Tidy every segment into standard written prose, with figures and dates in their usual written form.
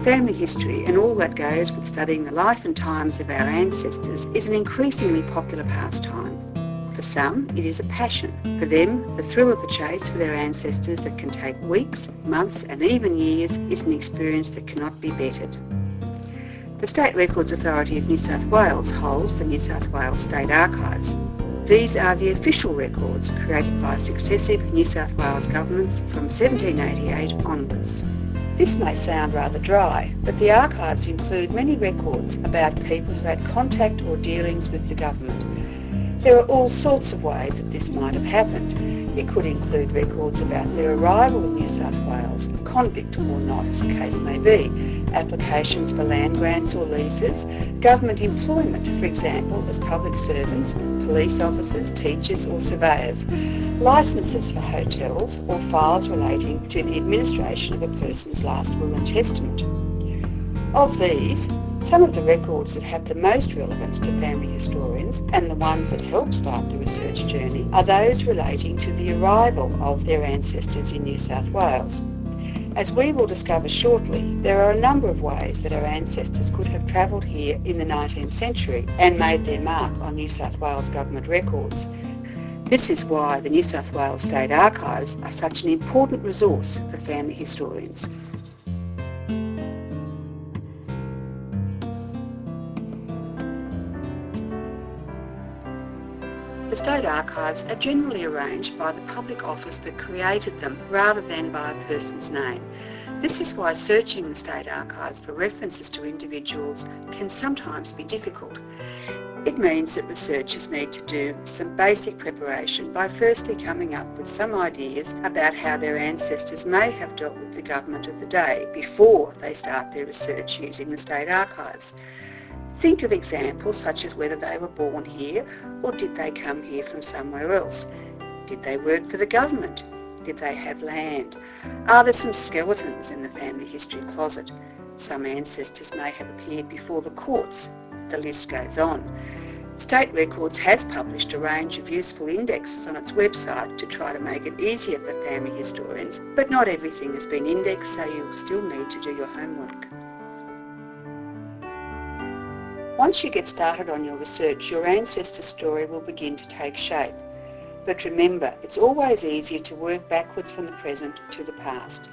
Family history and all that goes with studying the life and times of our ancestors is an increasingly popular pastime. For some, it is a passion. For them, the thrill of the chase for their ancestors that can take weeks, months and even years is an experience that cannot be bettered. The State Records Authority of New South Wales holds the New South Wales State Archives. These are the official records created by successive New South Wales governments from 1788 onwards. This may sound rather dry, but the archives include many records about people who had contact or dealings with the government. There are all sorts of ways that this might have happened. It could include records about their arrival in New South Wales, convict or not as the case may be, applications for land grants or leases, government employment, for example, as public servants, police officers, teachers or surveyors, licences for hotels or files relating to the administration of a person's last will and testament. Of these, some of the records that have the most relevance to family historians and the ones that help start the research journey are those relating to the arrival of their ancestors in New South Wales. As we will discover shortly, there are a number of ways that our ancestors could have travelled here in the 19th century and made their mark on New South Wales government records. This is why the New South Wales State Archives are such an important resource for family historians. The State Archives are generally arranged by the public office that created them rather than by a person's name. This is why searching the State Archives for references to individuals can sometimes be difficult. It means that researchers need to do some basic preparation by firstly coming up with some ideas about how their ancestors may have dealt with the government of the day before they start their research using the State Archives. Think of examples such as whether they were born here or did they come here from somewhere else? Did they work for the government? Did they have land? Are there some skeletons in the family history closet? Some ancestors may have appeared before the courts. The list goes on. State Records has published a range of useful indexes on its website to try to make it easier for family historians, but not everything has been indexed, so you will still need to do your homework. Once you get started on your research, your ancestor story will begin to take shape. But remember, it's always easier to work backwards from the present to the past.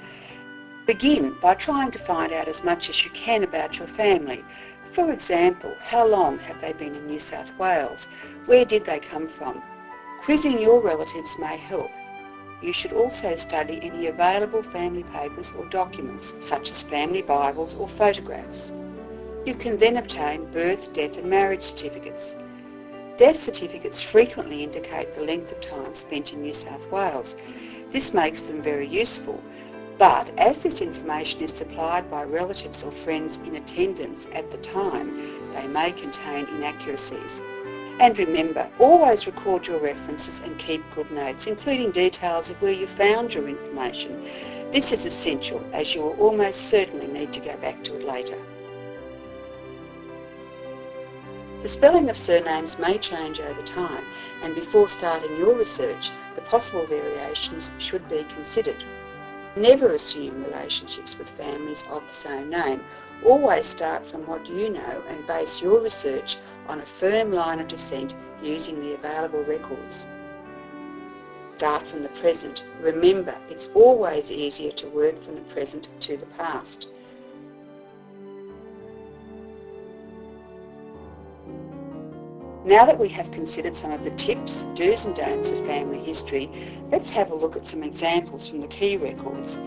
Begin by trying to find out as much as you can about your family. For example, how long have they been in New South Wales? Where did they come from? Quizzing your relatives may help. You should also study any available family papers or documents, such as family Bibles or photographs. You can then obtain birth, death and marriage certificates. Death certificates frequently indicate the length of time spent in New South Wales. This makes them very useful, but as this information is supplied by relatives or friends in attendance at the time, they may contain inaccuracies. And remember, always record your references and keep good notes, including details of where you found your information. This is essential, as you will almost certainly need to go back to it later. The spelling of surnames may change over time, and before starting your research, the possible variations should be considered. Never assume relationships with families of the same name. Always start from what you know and base your research on a firm line of descent using the available records. Start from the present. Remember, it's always easier to work from the present to the past. Now that we have considered some of the tips, do's and don'ts of family history, let's have a look at some examples from the key records.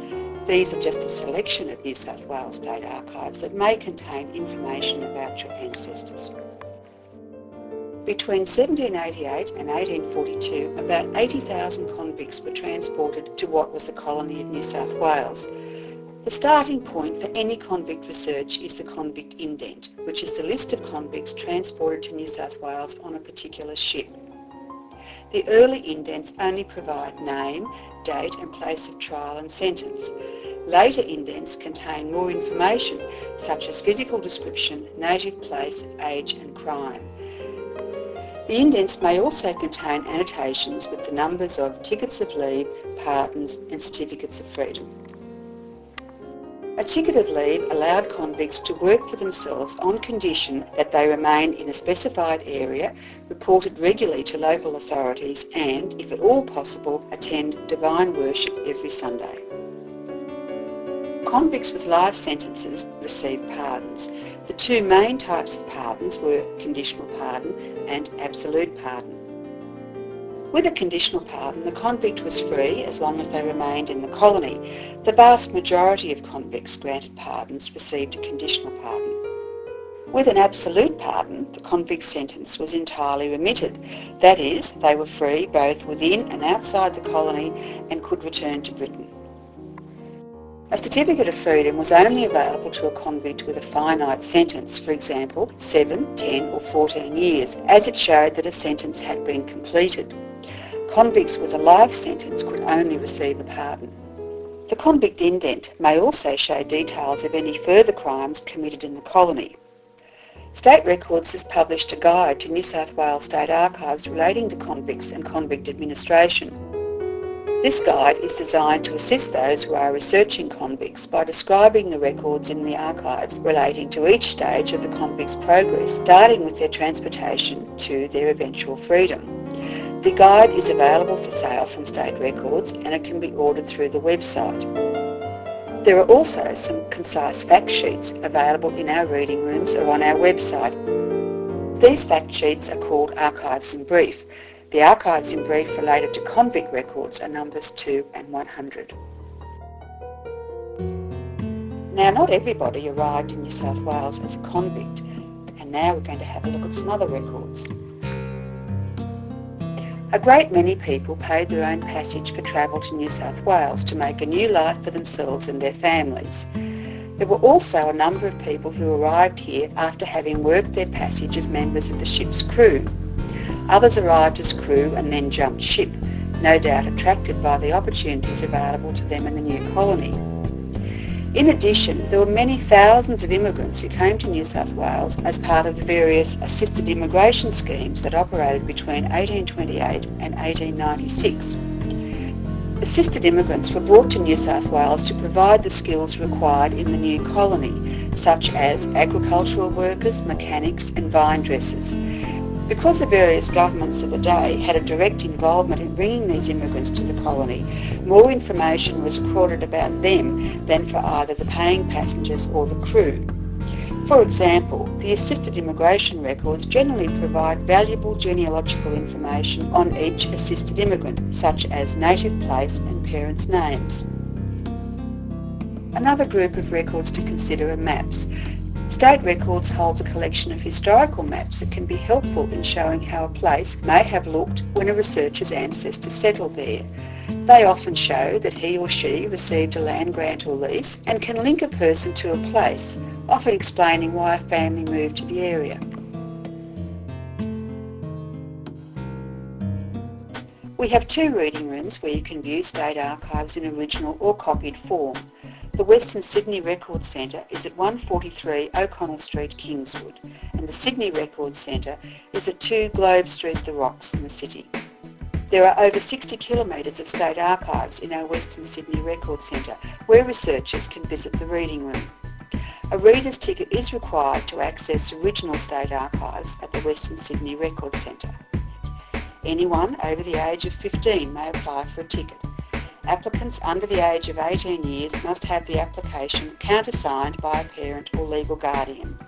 These are just a selection of New South Wales State Archives that may contain information about your ancestors. Between 1788 and 1842, about 80,000 convicts were transported to what was the colony of New South Wales. The starting point for any convict research is the convict indent, which is the list of convicts transported to New South Wales on a particular ship. The early indents only provide name, date and place of trial and sentence. Later indents contain more information, such as physical description, native place, age and crime. The indents may also contain annotations with the numbers of tickets of leave, pardons and certificates of freedom. A ticket of leave allowed convicts to work for themselves on condition that they remain in a specified area, reported regularly to local authorities and, if at all possible, attend divine worship every Sunday. Convicts with life sentences received pardons. The two main types of pardons were conditional pardon and absolute pardon. With a conditional pardon, the convict was free as long as they remained in the colony. The vast majority of convicts granted pardons received a conditional pardon. With an absolute pardon, the convict's sentence was entirely remitted. That is, they were free both within and outside the colony and could return to Britain. A certificate of freedom was only available to a convict with a finite sentence, for example, 7, 10 or 14 years, as it showed that a sentence had been completed. Convicts with a life sentence could only receive a pardon. The convict indent may also show details of any further crimes committed in the colony. State Records has published a guide to New South Wales State Archives relating to convicts and convict administration. This guide is designed to assist those who are researching convicts by describing the records in the archives relating to each stage of the convict's progress, starting with their transportation to their eventual freedom. The guide is available for sale from State Records and it can be ordered through the website. There are also some concise fact sheets available in our reading rooms or on our website. These fact sheets are called Archives in Brief. The Archives in Brief related to convict records are numbers 2 and 100. Now, not everybody arrived in New South Wales as a convict, and now we're going to have a look at some other records. A great many people paid their own passage for travel to New South Wales to make a new life for themselves and their families. There were also a number of people who arrived here after having worked their passage as members of the ship's crew. Others arrived as crew and then jumped ship, no doubt attracted by the opportunities available to them in the new colony. In addition, there were many thousands of immigrants who came to New South Wales as part of the various assisted immigration schemes that operated between 1828 and 1896. Assisted immigrants were brought to New South Wales to provide the skills required in the new colony, such as agricultural workers, mechanics and vine dressers. Because the various governments of the day had a direct involvement in bringing these immigrants to the colony, more information was recorded about them than for either the paying passengers or the crew. For example, the assisted immigration records generally provide valuable genealogical information on each assisted immigrant, such as native place and parents' names. Another group of records to consider are maps. State Records holds a collection of historical maps that can be helpful in showing how a place may have looked when a researcher's ancestors settled there. They often show that he or she received a land grant or lease and can link a person to a place, often explaining why a family moved to the area. We have 2 reading rooms where you can view state archives in original or copied form. The Western Sydney Records Centre is at 143 O'Connell Street, Kingswood, and the Sydney Records Centre is at 2 Globe Street, The Rocks in the city. There are over 60 kilometres of state archives in our Western Sydney Records Centre, where researchers can visit the reading room. A reader's ticket is required to access original state archives at the Western Sydney Records Centre. Anyone over the age of 15 may apply for a ticket. Applicants under the age of 18 years must have the application countersigned by a parent or legal guardian.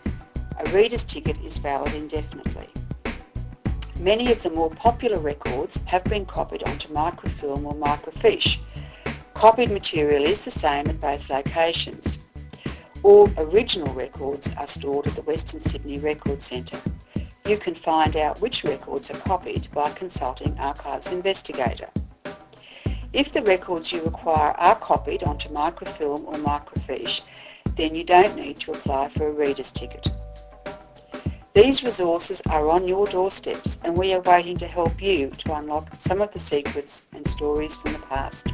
A reader's ticket is valid indefinitely. Many of the more popular records have been copied onto microfilm or microfiche. Copied material is the same at both locations. All original records are stored at the Western Sydney Records Centre. You can find out which records are copied by consulting Archives Investigator. If the records you require are copied onto microfilm or microfiche, then you don't need to apply for a reader's ticket. These resources are on your doorsteps and we are waiting to help you to unlock some of the secrets and stories from the past.